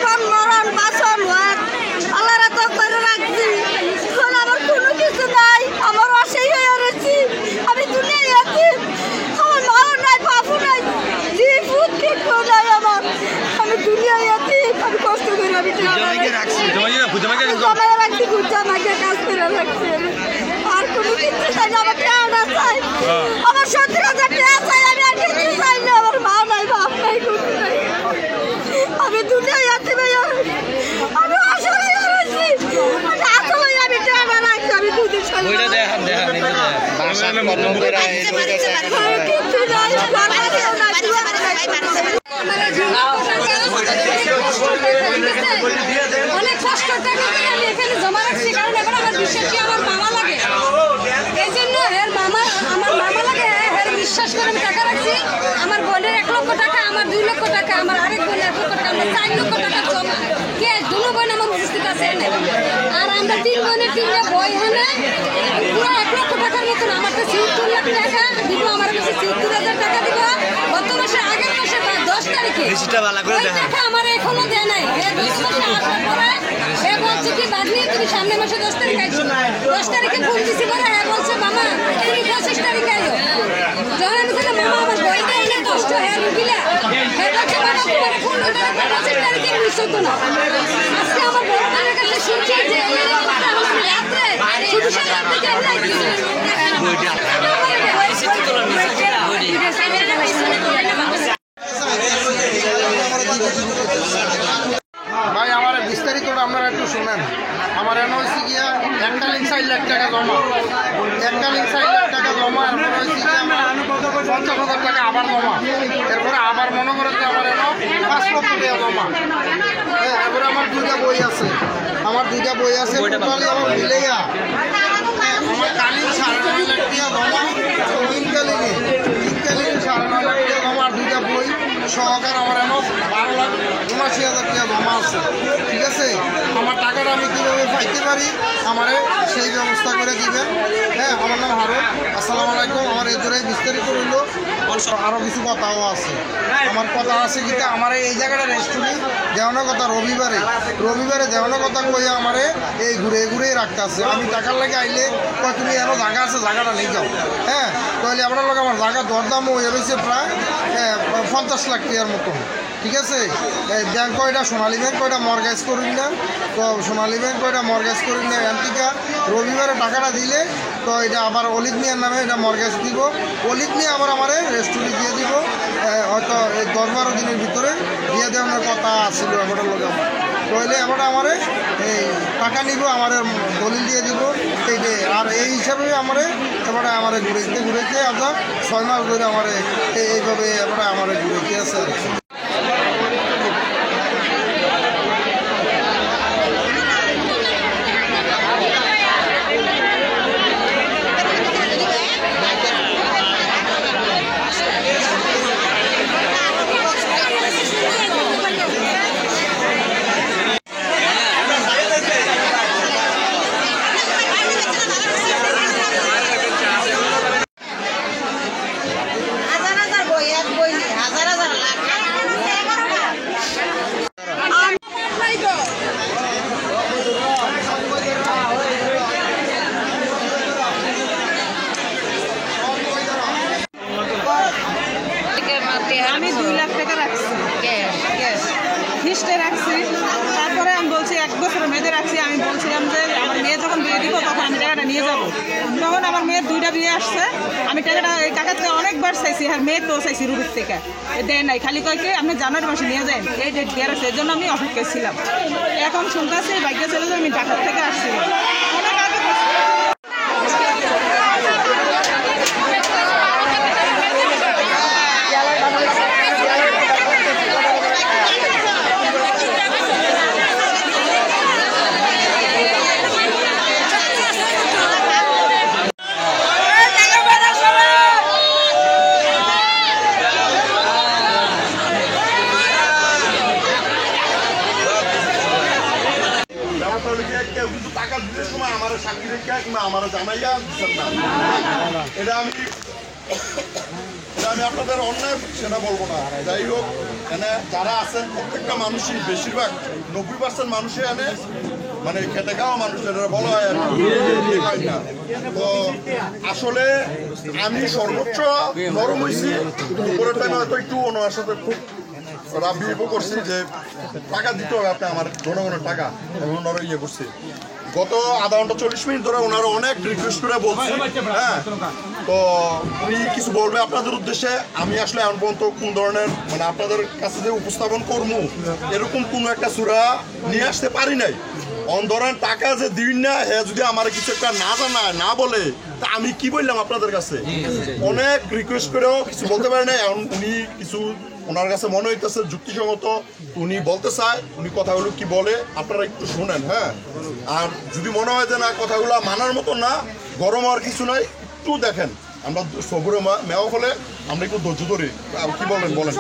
জীবন মরণ বাসন আল্লাহর তো করে রাখছি। এখন আমার কোনো কিছু নাই, আমার অসহায় হয়ে রয়েছি। আমি দুনিয়ায় আছি, আমার মাও নাই, বাপু নাই, জীবন কিছু নাই আমার। আমি দুনিয়ায় আছি, আমি কষ্ট করে আমি রাখছি, গুজামাকে কাজ করে রাখছি। আর কোনো কিছু চাই না, আমার টাকা চাই, আমার 70,000 টাকা চাই। আমি আর কিছু চাই না, আমার মা নাই, বাপ নাই, কোনো নাই। আমি দুনিয়ায় আছি ভাইয়া, আমি অসহায় হয়ে রয়েছি। আসলে আমি টাকা রাখছি, আমি দুদিন কিছু নাই, অনেক কষ্ট টাকা আমি এখানে জমা রাখছি, কারণ এখন আমার বিশ্বাস কি আমার মামা লাগে, এই জন্য আমার মামা লাগে, বিশ্বাস করে আমি টাকা রাখছি। আমার বোনের 1 লক্ষ টাকা, আমার 2 লক্ষ টাকা, আমার আরেক বোনের 1 লক্ষ টাকা, আমরা 4 লক্ষ টাকা জমা। কে দুনো বোন আমার উপস্থিত আছে, আর আমরা 3 বোনের 3টা বই হানে পুরো 1 লক্ষ টাকার মতন। আমার তো 70 লাখ টাকা দিব, আমার কাছে 70,000 টাকা দিব গত মাসে, আগের মাসে 10 তারিখে। টাকা আমার এখনো দেয় নাই। 10 মাসে আসার পরে বলছে কি বাদ নিয়ে তুমি সামনের মাসে 10 তারিখ আসছো। 10 তারিখে ফোন দিছি পরে বলছে মামা তুমি 25 তারিখে আইও। যখন আমি বললাম মামা আমার বই দেয় না, কষ্ট হয় রুগিলা, বলছে মামা তোমার ফোন ধরে 25 তারিখে মিস হতো না। আজকে আমার বড় বোনের কাছে শুনছি যে রাত্রে শুধু সারাতে ভাই আমার বিস্তারিতটা আপনারা একটু শোনেন। আমার এনে হয়েছে গিয়া এককালীন 4 লাখ টাকা জমা, এককালীন 4 লাখ টাকা জমা। এরপরে হয়েছে গিয়া আমার 50,000 টাকা আবার জমা, এরপরে আবার মনে করে যে আমার এনে 5 লক্ষ টাকা জমা। এরপরে আমার 2টা বই আছে, আমার 2টা বই আছে, টোটালি আমার মিলেইয়া আমার কালীন 9.5 লাখ টাকা জমা, তিনকালীনে 9.5 লাখ টাকা জমা, আর 2টা বই সহকার আমার এনে 12,79,000 টাকা জমা আছে। ঠিক আছে, আমার টাকাটা আমি কীভাবে পাইতে পারি আমারে সেই ব্যবস্থা করে দিবেন। হ্যাঁ, আমার নাম হারুন। আসসালামু আলাইকুম। আমার এজোরাই বিস্তারিত রইল, আরও কিছু কথাও আছে। আমার কথা আছে কিন্তু আমার এই জায়গাটা রেস্টুরেন্ট দেওয়ানোর কথা রবিবারে দেওয়ানোর কথা কইয়া আমারে এই ঘুরেই রাখতে আছে। আমি টাকার লাগে আইলে কয় তুমি এরও জায়গা আছে, জায়গাটা নিয়ে যাও। হ্যাঁ, তাহলে আপনার লোক আমার জায়গা দরদামও হয়ে রয়েছে প্রায় 50 লাখ টাকার মতন। ঠিক আছে, ব্যাংক কয়টা সোনালী ব্যাংক কয়টা মর্গেজ করুন না, তো সোনালী ব্যাংক কয়টা মর্গেজ করুন না। এনটিকা রবিবারে টাকাটা দিলে তো এটা আবার অলিভ মিয়ার নামে এটা মর্গেজ দিব। অলিভ মিয়া আবার আমার রেস্টুরেন্ট দিয়ে দিব, হয়তো 10-12 দিনের ভিতরে দিয়ে দেওয়ার কথা আসছিল। এবারটা লোক আমার তাহলে এবারটা আমার এই টাকা নিব, আমার দলিল দিয়ে দিব এইটাই। আর এই হিসাবে আমার এবারে আমার ঘুরেতে আপনার 6 মাস ধরে আমার এইভাবে এবারে আমার ঘুরেতে আছে আর কি। আমি 2 লাখ টাকা রাখছি, খিস্টে রাখছি। তারপরে আমি বলছি 1 বছরের মেয়েদের রাখছি। আমি বলছিলাম যে আমার মেয়ে যখন বিয়ে দিব তখন আমি টাকাটা নিয়ে যাবো। তখন আমার মেয়ের 2টা বিয়ে আসছে। আমি টাকাটা এই টাকা থেকে অনেকবার চাইছি, আর মেয়ের তো চাইছি রুবির থেকে, দেয় নাই। খালি কয়েকে আপনি জানুয়ারি মাসে নিয়ে যান, এই ডেট দেওয়ার আছে, এই জন্য আমি অপেক্ষায় ছিলাম। এখন শুনতেছি বাইকে চলে যাই, আমি ঢাকা থেকে আসছি। টাকা দিতে সময় আমার সাক্ষী রেখে কিংবা আমার জানাইয়া এটা আমি এটা আমি আপনাদের অন্যায় সেটা বলবো না। যাই হোক, এনে যারা আছেন প্রত্যেকটা মানুষই, বেশিরভাগ 90% মানুষই এনে মানে খেটে খাওয়া মানুষ, এটা বলা হয় আর কি, হয় না। তো আসলে আমি সর্বোচ্চ নরম হয়েছি, দুপুরের টাইমে হয়তো একটু ওনার সাথে খুব রাবিও করছি যে টাকা দিতে হবে আপনি আমার জনগণের টাকা, এবং ওনারা ইয়ে করছি। গত আধা ঘন্টা 40 মিনিট ধরে ওনারা অনেক রিকোয়েস্ট করে বলছে, হ্যাঁ। তো উনি কিছু বলবে আপনাদের উদ্দেশ্যে। আমি আসলে এখন পর্যন্ত কোন ধরনের মানে আপনাদের কাছে যে উপস্থাপন করবো এরকম কোনো একটা সূরা নিয়ে আসতে পারি নাই। ধরেন টাকা যে দিন না, হ্যাঁ যদি আমার কিছু একটা না জানায় না বলে, তা আমি কি বললাম আপনাদের কাছে? অনেক রিকোয়েস্ট করেও কিছু বলতে পারে না। এখন উনি কিছু ওনার কাছে মনে হইতেছে যুক্তিসঙ্গত, উনি বলতে চায়, উনি কথাগুলো কি বলে আপনারা একটু শোনেন, হ্যাঁ। আর যদি মনে হয় যে না কথাগুলো মানার মতো না, গরম হওয়ার কিছু নাই, একটু দেখেন। আমরা সবুরে মেওয়া হলে আমরা একটু ধৈর্য ধরি। কি বলেন বলেন।